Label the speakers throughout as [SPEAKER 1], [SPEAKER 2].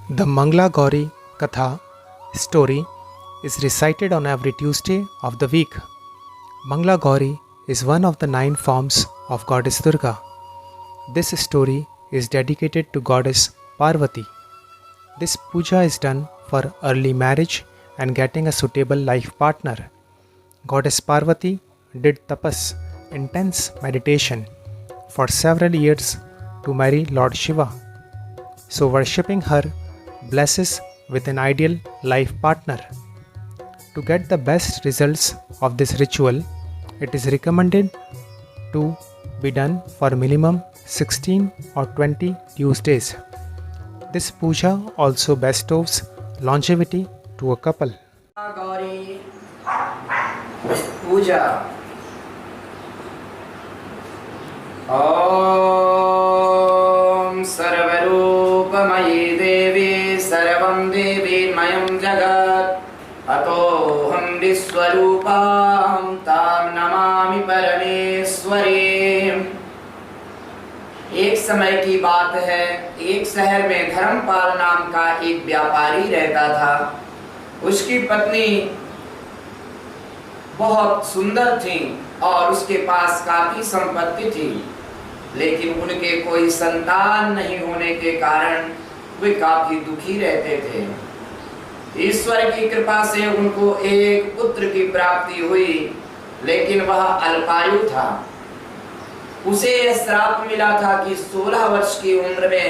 [SPEAKER 1] The Mangala Gauri Katha story is recited on every Tuesday of the week. Mangala Gauri is one of the 9 forms of Goddess Durga. This story is dedicated to Goddess Parvati. This puja is done for early marriage and getting a suitable life partner. Goddess Parvati did tapas, intense meditation, for several years to marry Lord Shiva. So worshipping her blesses with an ideal life partner. To get the best results of this ritual, it is recommended to be done for minimum 16 or 20 Tuesdays. This puja also bestows longevity to a couple.
[SPEAKER 2] Gauri पूजा। ओम सर्वरूपमयी देवी सर्वं देवीमयं जगत् अतोऽहं विश्वरूपां तां नमामि परमेश्वरीं। एक समय की बात है, एक शहर में धर्मपाल नाम का एक व्यापारी रहता था। उसकी पत्नी बहुत सुंदर थी और उसके पास काफी संपत्ति थी, लेकिन उनके कोई संतान नहीं होने के कारण वे काफी दुखी रहते थे। ईश्वर की कृपा से उनको एक पुत्र की प्राप्ति हुई, लेकिन वह अल्पायु था। उसे यह श्राप मिला था कि 16 वर्ष की उम्र में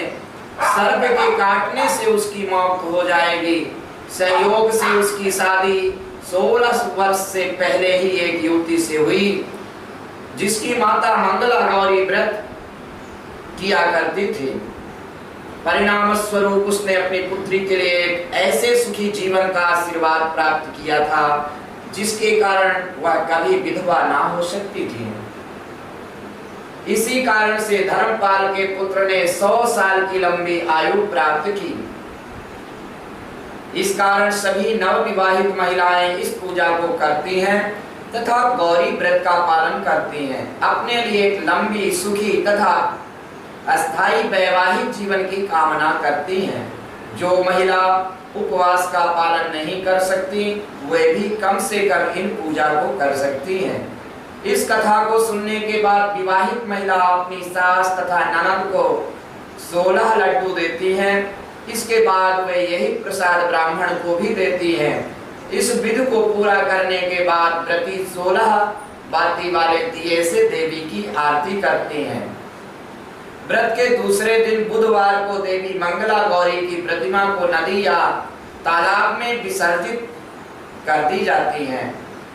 [SPEAKER 2] सर्प के काटने से उसकी मौत हो जाएगी। संयोग से उसकी शादी 16 वर्ष से पहले ही एक युवती से हुई, जिसकी माता मंगला गौरी व्रत किया करती थी। परिणाम स्वरूप उसने अपनी पुत्री के लिए एक ऐसे सुखी जीवन का आशीर्वाद प्राप्त किया था, जिसके कारण वह कभी विधवा ना हो सकती थी। इसी कारण से धर्मपाल के पुत्र ने 100 साल की लंबी आयु प्राप्त की। इस कारण सभी नवविवाहित महिलाएं इस पूजा को करती हैं तथा गौरी व्रत का पालन करती हैं। अपने लिए एक लंबी, सुखी तथा अस्थायी वैवाहिक जीवन की कामना करती हैं। जो महिला उपवास का पालन नहीं कर सकती, वे भी कम से कम इन पूजा को कर सकती हैं। इस कथा को सुनने के बाद विवाहित महिला अपनी सास तथा ननद को 16 लड्डू देती हैं। इसके बाद वे यही प्रसाद ब्राह्मण को भी देती हैं। इस विधि को पूरा करने के बाद प्रति 16 बाती वाले दिए से देवी की आरती करते हैं। व्रत के दूसरे दिन बुधवार को देवी मंगला गौरी की प्रतिमा को नदी या तालाब में विसर्जित कर दी जाती है।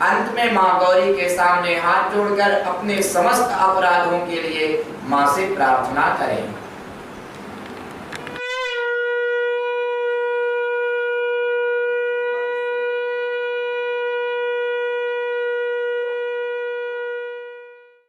[SPEAKER 2] अंत में मां गौरी के सामने हाथ जोड़कर अपने समस्त अपराधों के लिए मां से प्रार्थना करें।